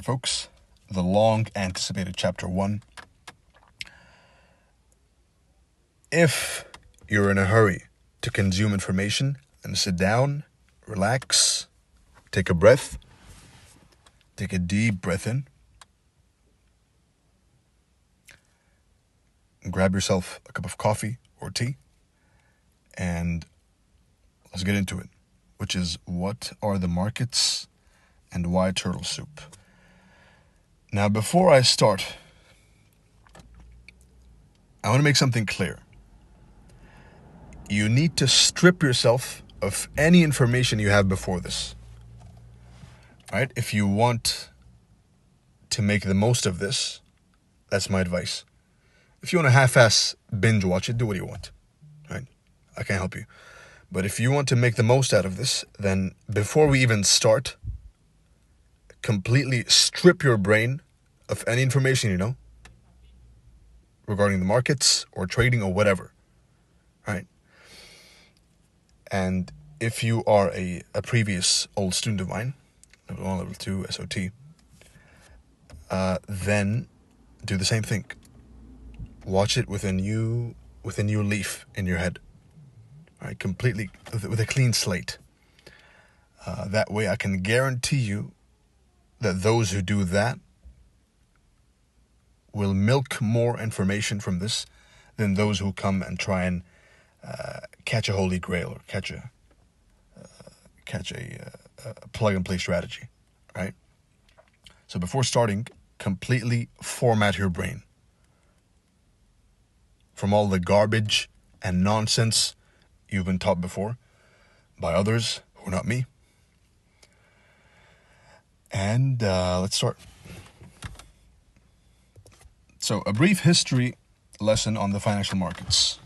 Alright, folks, the long-anticipated Chapter 1. If you're in a hurry to consume information, then sit down, relax, take a breath, take a deep breath in, and grab yourself a cup of coffee or tea, and let's get into it, which is what are the markets and why turtle soup? Now, before I start, I want to make something clear. You need to strip yourself of any information you have before this. Right? If you want to make the most of this, that's my advice. If you want to half-ass binge watch it, do what you want. Right? I can't help you. But if you want to make the most out of this, then before we even start, completely strip your brain of any information you know regarding the markets or trading or whatever. Right? And if you are a previous old student of mine, level 1, level 2, SOT, then do the same thing. Watch it with a new leaf in your head. Right? Completely with a clean slate. That way I can guarantee you that those who do that will milk more information from this than those who come and try and catch a holy grail or catch a plug-and-play strategy, right? So before starting, completely format your brain from all the garbage and nonsense you've been taught before by others who are not me. And let's start. So, a brief history lesson on the financial markets.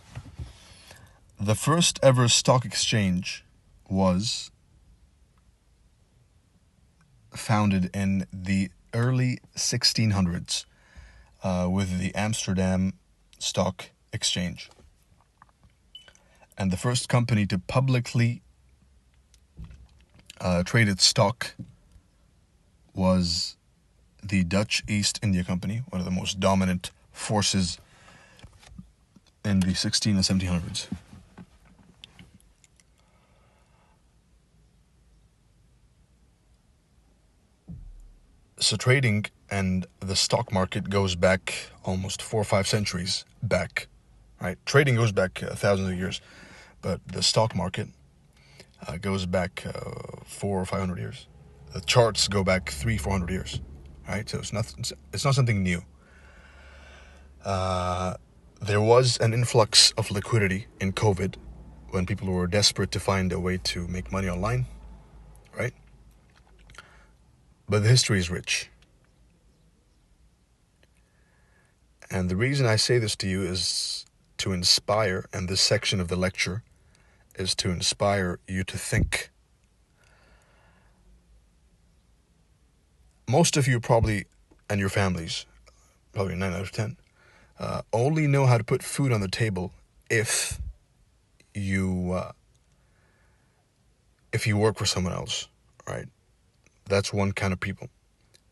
The first ever stock exchange was founded in the early 1600s with the Amsterdam Stock Exchange. And the first company to publicly trade its stock was the Dutch East India Company, one of the most dominant forces in the 16 and 1700s. So trading and the stock market goes back almost 4 or 5 centuries back, right? Trading goes back thousands of years, but the stock market goes back 400 or 500 years. The charts go back 300-400 years, right? So it's not something new. There was an influx of liquidity in COVID when people were desperate to find a way to make money online, right? But the history is rich. And the reason I say this to you is to inspire, and this section of the lecture is to inspire you to think. Most of you probably, and your families, probably 9 out of 10, only know how to put food on the table if you work for someone else, right? That's one kind of people.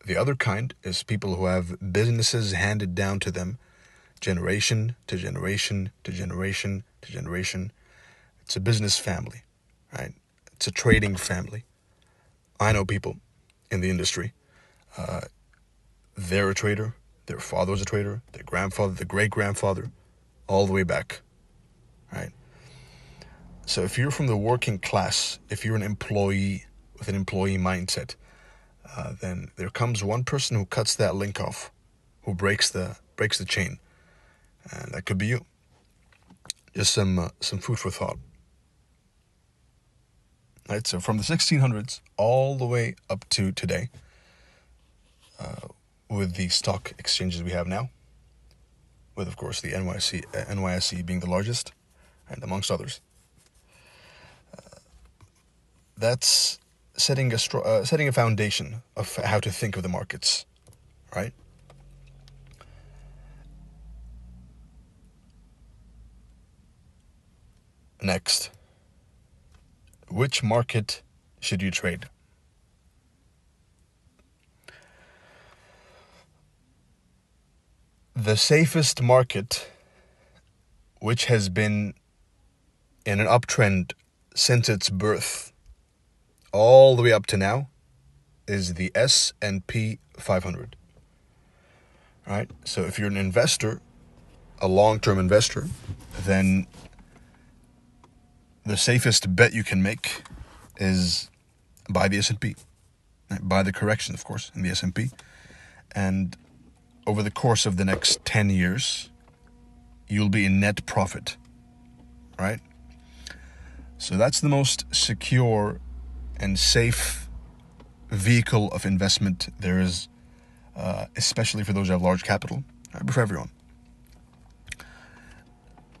The other kind is people who have businesses handed down to them generation to generation to generation to generation. It's a business family, right? It's a trading family. I know people in the industry. They're a trader. Their father was a trader. Their grandfather, their great-grandfather, all the way back, right? So if you're from the working class, if you're an employee with an employee mindset, then there comes one person who cuts that link off, who breaks the chain, and that could be you. Just some food for thought. Right, so from the 1600s all the way up to today, with the stock exchanges we have now, with of course the NYSE being the largest, and amongst others, that's setting a foundation of how to think of the markets, right? Next, which market should you trade? The safest market, which has been in an uptrend since its birth all the way up to now, is the S&P 500. Right? So if you're an investor, a long-term investor, then the safest bet you can make is buy the S&P. Right? Buy the correction, of course, in the S&P. And over the course of the next 10 years, you'll be in net profit. Right? So that's the most secure and safe vehicle of investment there is, especially for those who have large capital, right? But for everyone.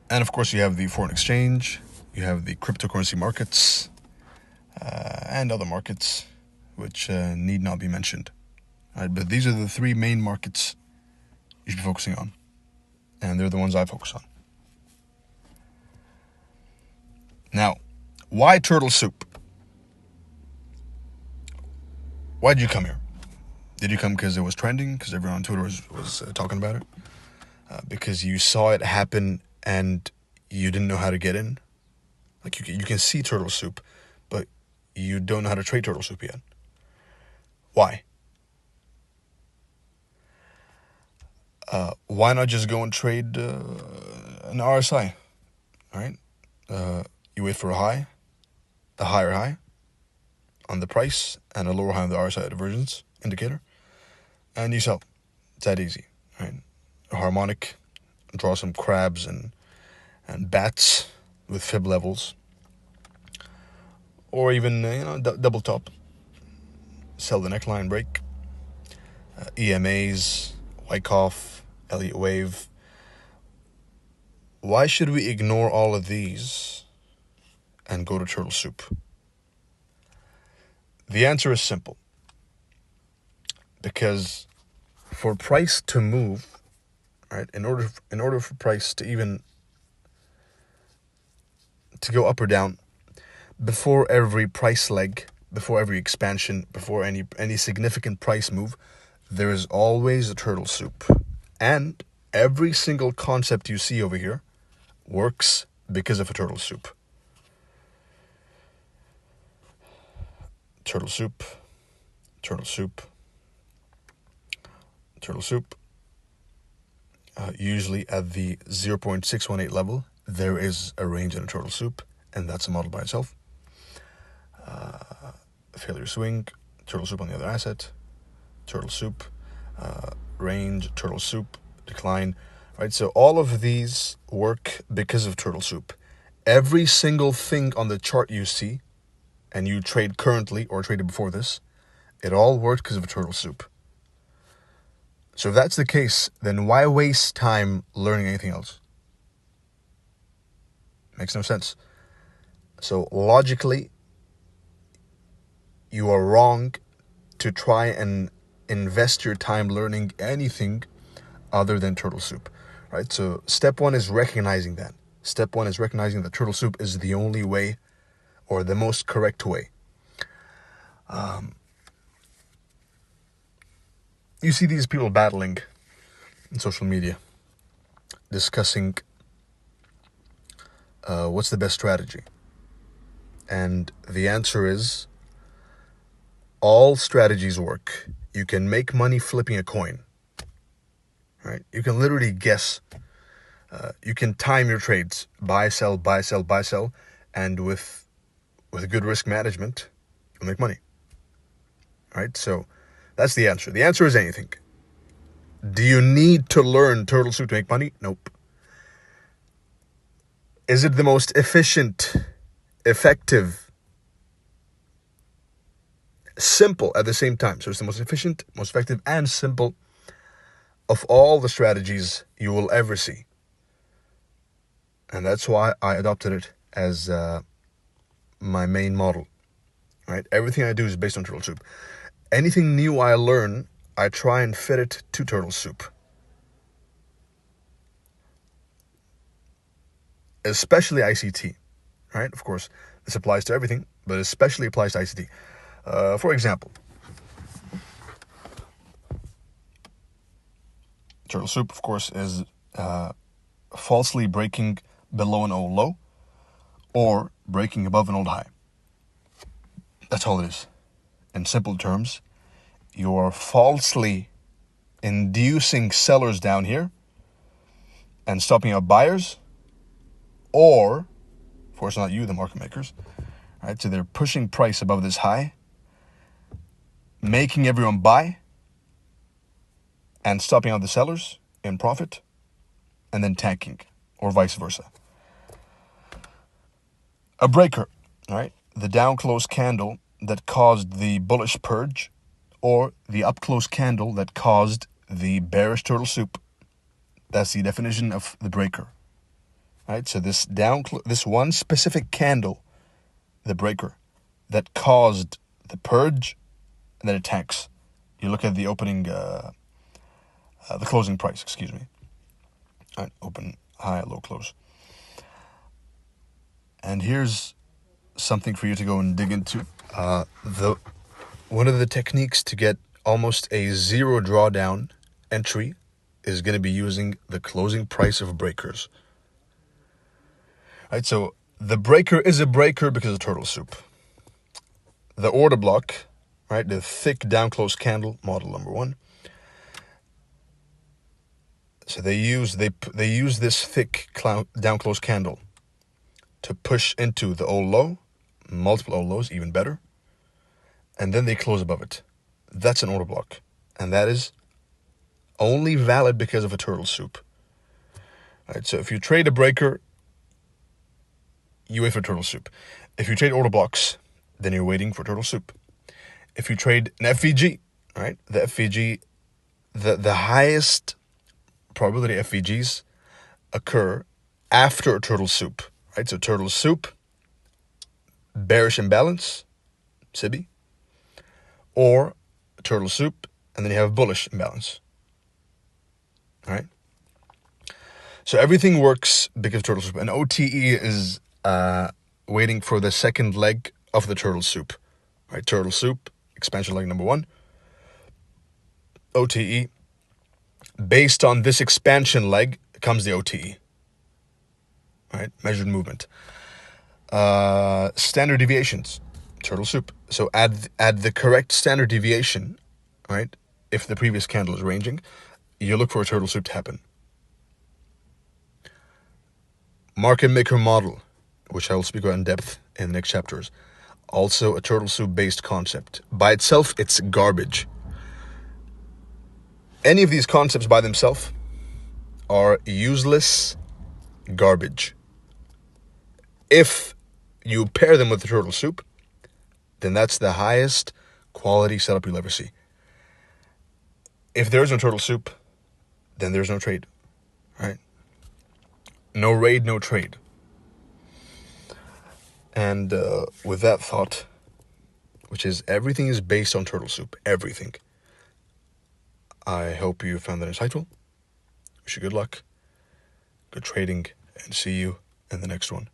And of course, you have the foreign exchange, you have the cryptocurrency markets, and other markets, which need not be mentioned. Right? But these are the three main markets you should be focusing on, and they're the ones I focus on. Now, why turtle soup? Why did you come here? Did you come because it was trending, because everyone on Twitter was talking about it? Because you saw it happen and you didn't know how to get in? Like, you can see turtle soup, but you don't know how to trade turtle soup yet. Why? Why not just go and trade an RSI? All right? You wait for a higher high on the price, and a lower high on the RSI divergence indicator, and you sell. It's that easy, right? A harmonic, draw some crabs and bats with fib levels, or even double top, sell the neckline break, EMAs, Wyckoff, Elliott wave. Why should we ignore all of these and go to turtle soup? The answer is simple. Because for price to move, right, in order for price to even to go up or down, before every price leg, before every expansion, before any significant price move, there is always a turtle soup. And every single concept you see over here works because of a turtle soup. Turtle soup, turtle soup, turtle soup. Usually at the 0.618 level, there is a range in a turtle soup, and that's a model by itself. Failure swing, turtle soup on the other asset, turtle soup, range, turtle soup, decline. Right, so all of these work because of turtle soup. Every single thing on the chart you see, and you trade currently or traded before this, it all worked because of a turtle soup. So if that's the case, then why waste time learning anything else? Makes no sense. So logically, you are wrong to try and invest your time learning anything other than turtle soup, right? So step one is recognizing that. Step one is recognizing that turtle soup is the only way, or the most correct way. You see these people battling in social media, discussing what's the best strategy. And the answer is, all strategies work. You can make money flipping a coin, right? You can literally guess. You can time your trades, buy, sell, buy, sell, buy, sell, and with good risk management, you'll make money, right? So that's the answer. The answer is anything. Do you need to learn turtle soup to make money? Nope. Is it the most efficient, effective, simple at the same time? So it's the most efficient, most effective, and simple of all the strategies you will ever see. And that's why I adopted it as my main model, right? Everything I do is based on turtle soup. Anything new I learn, I try and fit it to turtle soup. Especially ICT, right? Of course, this applies to everything, but especially applies to ICT. For example, turtle soup, of course, is falsely breaking below an old low or breaking above an old high. That's all it is. In simple terms, you are falsely inducing sellers down here and stopping out buyers, or, of course, not you, the market makers, right? So they're pushing price above this high, making everyone buy, and stopping out the sellers in profit, and then tanking, or vice versa. A breaker, right? The down close candle that caused the bullish purge, or the up close candle that caused the bearish turtle soup. That's the definition of the breaker, right? So this one specific candle, the breaker, that caused the purge, and then it tanks. You look at the opening, the closing price, excuse me. All right, open, high, low, close. And here's something for you to go and dig into. One of the techniques to get almost a zero drawdown entry is going to be using the closing price of breakers. Right, so the breaker is a breaker because of turtle soup. The order block, right, the thick down close candle, model number 1. So they use this thick down close candle to push into the old low, multiple old lows, even better, and then they close above it. That's an order block, and that is only valid because of a turtle soup. Right, so if you trade a breaker, you wait for turtle soup. If you trade order blocks, then you're waiting for turtle soup. If you trade an FVG, right, the FVG, the highest probability FVGs occur after a turtle soup, right? So turtle soup, bearish imbalance, SIBI, or turtle soup, and then you have bullish imbalance, right? So everything works because of turtle soup. And OTE is waiting for the second leg of the turtle soup, right? Turtle soup, expansion leg number 1. OTE. Based on this expansion leg comes the OTE, right? Measured movement. Standard deviations, turtle soup. So add the correct standard deviation, right? If the previous candle is ranging, you look for a turtle soup to happen. Market maker model, which I will speak about in depth in the next chapters. Also a turtle soup based concept. By itself, it's garbage. Any of these concepts by themselves are useless garbage. If you pair them with the turtle soup, then that's the highest quality setup you'll ever see. If there's no turtle soup, then there's no trade, right? No raid, no trade. And with that thought, which is everything is based on turtle soup, everything. I hope you found that insightful. Wish you good luck, good trading, and see you in the next one.